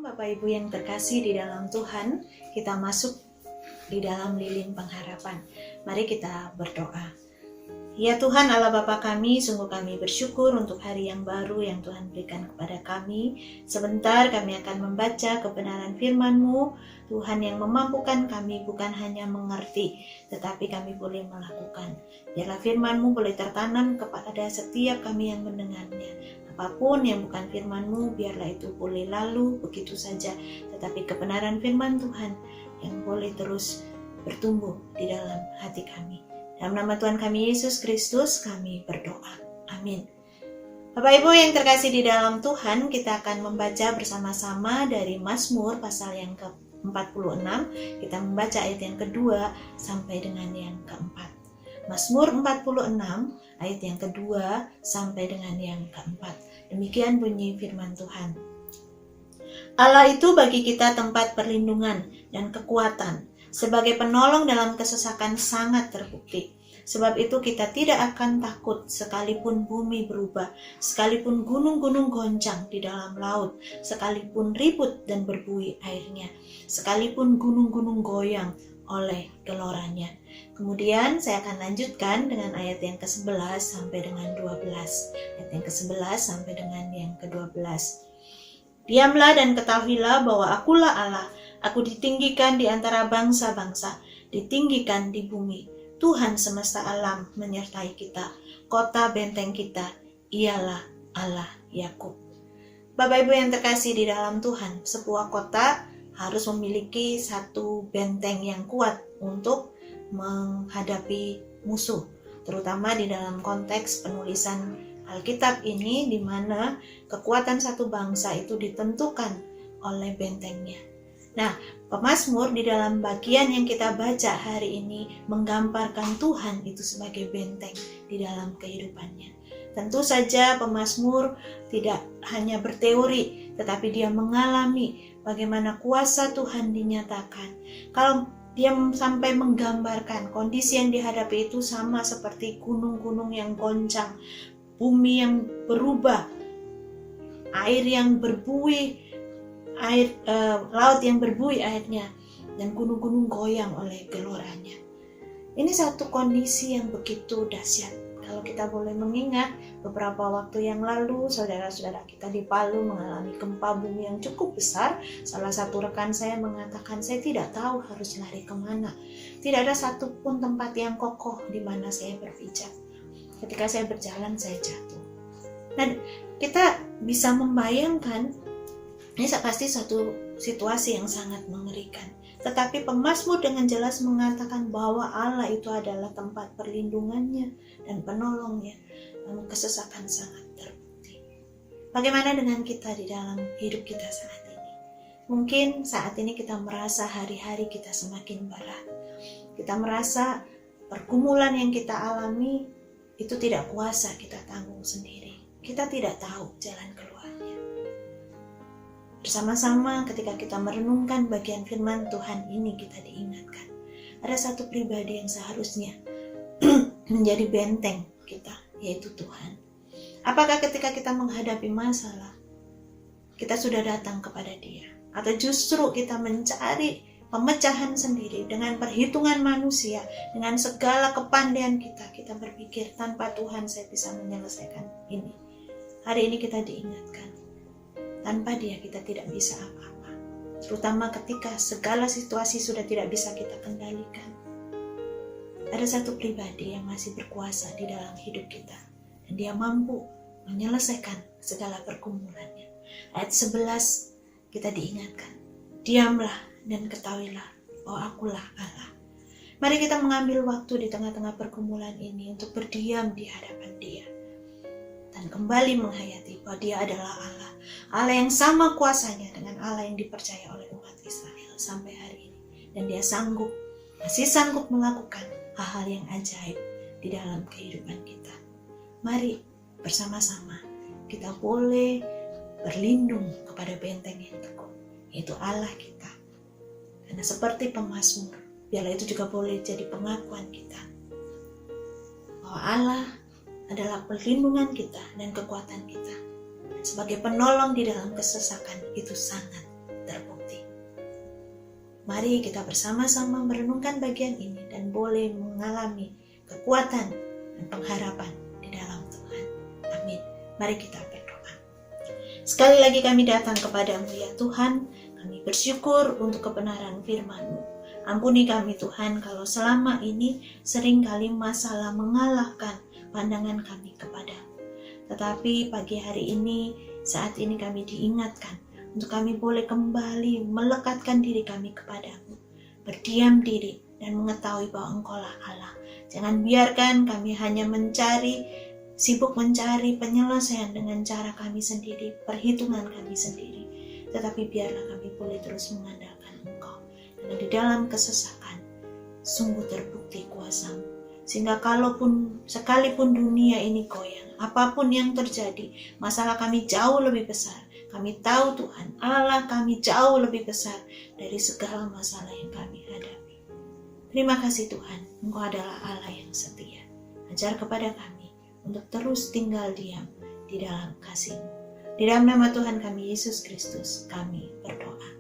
Bapak Ibu yang terkasih di dalam Tuhan, kita masuk di dalam lilin pengharapan. Mari kita berdoa. Ya Tuhan Allah Bapa kami, sungguh kami bersyukur untuk hari yang baru yang Tuhan berikan kepada kami. Sebentar kami akan membaca kebenaran firman-Mu, Tuhan yang memampukan kami bukan hanya mengerti, tetapi kami boleh melakukan. Biarlah firman-Mu boleh tertanam kepada setiap kami yang mendengarnya. Apapun yang bukan firman-Mu, biarlah itu boleh lalu begitu saja. Tetapi kebenaran firman Tuhan yang boleh terus bertumbuh di dalam hati kami. Dalam nama Tuhan kami Yesus Kristus kami berdoa. Amin. Bapak Ibu yang terkasih di dalam Tuhan, kita akan membaca bersama-sama dari Mazmur pasal yang ke-46. Kita membaca ayat yang kedua sampai dengan yang keempat. Mazmur 46 ayat yang kedua sampai dengan yang keempat. Demikian bunyi firman Tuhan. Allah itu bagi kita tempat perlindungan dan kekuatan, sebagai penolong dalam kesesakan sangat terbukti. Sebab itu kita tidak akan takut sekalipun bumi berubah, sekalipun gunung-gunung goncang di dalam laut, sekalipun ribut dan berbuih airnya, sekalipun gunung-gunung goyang oleh geloranya. Kemudian saya akan lanjutkan dengan ayat yang ke-11 sampai dengan 12. Ayat yang ke-11 sampai dengan yang ke-12. Diamlah dan ketahuilah bahwa akulah Allah. Aku ditinggikan di antara bangsa-bangsa, ditinggikan di bumi. Tuhan semesta alam menyertai kita. Kota benteng kita, ialah Allah Yakub. Bapak Ibu yang terkasih di dalam Tuhan, sebuah kota harus memiliki satu benteng yang kuat untuk menghadapi musuh, terutama di dalam konteks penulisan Alkitab ini, di mana kekuatan satu bangsa itu ditentukan oleh bentengnya. Nah, pemazmur di dalam bagian yang kita baca hari ini menggambarkan Tuhan itu sebagai benteng di dalam kehidupannya. Tentu saja pemazmur tidak hanya berteori, tetapi dia mengalami bagaimana kuasa Tuhan dinyatakan. Kalau dia sampai menggambarkan kondisi yang dihadapi itu sama seperti gunung-gunung yang goncang, bumi yang berubah, air yang berbuih, laut yang berbuih airnya, dan gunung-gunung goyang oleh geloranya. Ini satu kondisi yang begitu dahsyat. Kalau kita boleh mengingat, beberapa waktu yang lalu saudara-saudara kita di Palu mengalami gempa bumi yang cukup besar. Salah satu rekan saya mengatakan, saya tidak tahu harus lari kemana. Tidak ada satupun tempat yang kokoh di mana saya berpijak. Ketika saya berjalan, saya jatuh. Nah, kita bisa membayangkan, ini pasti satu situasi yang sangat mengerikan. Tetapi pemazmur dengan jelas mengatakan bahwa Allah itu adalah tempat perlindungannya dan penolongnya dalam kesesakan sangat terbukti. Bagaimana dengan kita di dalam hidup kita saat ini? Mungkin saat ini kita merasa hari-hari kita semakin berat. Kita merasa pergumulan yang kita alami itu tidak kuasa kita tanggung sendiri. Kita tidak tahu jalan keluarnya. Bersama-sama ketika kita merenungkan bagian firman Tuhan ini, kita diingatkan ada satu pribadi yang seharusnya menjadi benteng kita, yaitu Tuhan. Apakah ketika kita menghadapi masalah, kita sudah datang kepada Dia? Atau justru kita mencari pemecahan sendiri dengan perhitungan manusia, dengan segala kepandaian kita, kita berpikir tanpa Tuhan saya bisa menyelesaikan ini. Hari ini kita diingatkan, tanpa Dia kita tidak bisa apa-apa. Terutama ketika segala situasi sudah tidak bisa kita kendalikan. Ada satu pribadi yang masih berkuasa di dalam hidup kita. Dan Dia mampu menyelesaikan segala pergumulannya. Ayat 11 kita diingatkan. Diamlah dan ketahuilah bahwa akulah Allah. Mari kita mengambil waktu di tengah-tengah pergumulan ini untuk berdiam di hadapan Dia. Dan kembali menghayati bahwa Dia adalah Allah. Allah yang sama kuasanya dengan Allah yang dipercaya oleh umat Israel sampai hari ini. Dan Dia masih sanggup melakukan hal-hal yang ajaib di dalam kehidupan kita. Mari bersama-sama kita boleh berlindung kepada benteng yang teguh, yaitu Allah kita. Karena seperti pemazmur, biarlah itu juga boleh jadi pengakuan kita bahwa Allah adalah perlindungan kita dan kekuatan kita. Sebagai penolong di dalam kesesakan itu sangat terbukti. Mari kita bersama-sama merenungkan bagian ini dan boleh mengalami kekuatan dan pengharapan di dalam Tuhan. Amin. Mari kita berdoa. Sekali lagi kami datang kepadamu ya Tuhan. Kami bersyukur untuk kebenaran firman-Mu. Ampuni kami Tuhan kalau selama ini seringkali masalah mengalahkan pandangan kami kepadamu. Tetapi pagi hari ini, saat ini kami diingatkan untuk kami boleh kembali melekatkan diri kami kepadamu. Berdiam diri dan mengetahui bahwa Engkaulah Allah. Jangan biarkan kami hanya sibuk mencari penyelesaian dengan cara kami sendiri, perhitungan kami sendiri. Tetapi biarlah kami boleh terus mengandalkan Engkau. Dan di dalam kesesakan, sungguh terbukti kuasa-Mu. Sehingga sekalipun dunia ini goyang, apapun yang terjadi, masalah kami jauh lebih besar. Kami tahu Tuhan, Allah kami jauh lebih besar dari segala masalah yang kami hadapi. Terima kasih Tuhan, Engkau adalah Allah yang setia. Ajar kepada kami untuk terus tinggal diam di dalam kasih-Mu. Di dalam nama Tuhan kami Yesus Kristus, kami berdoa.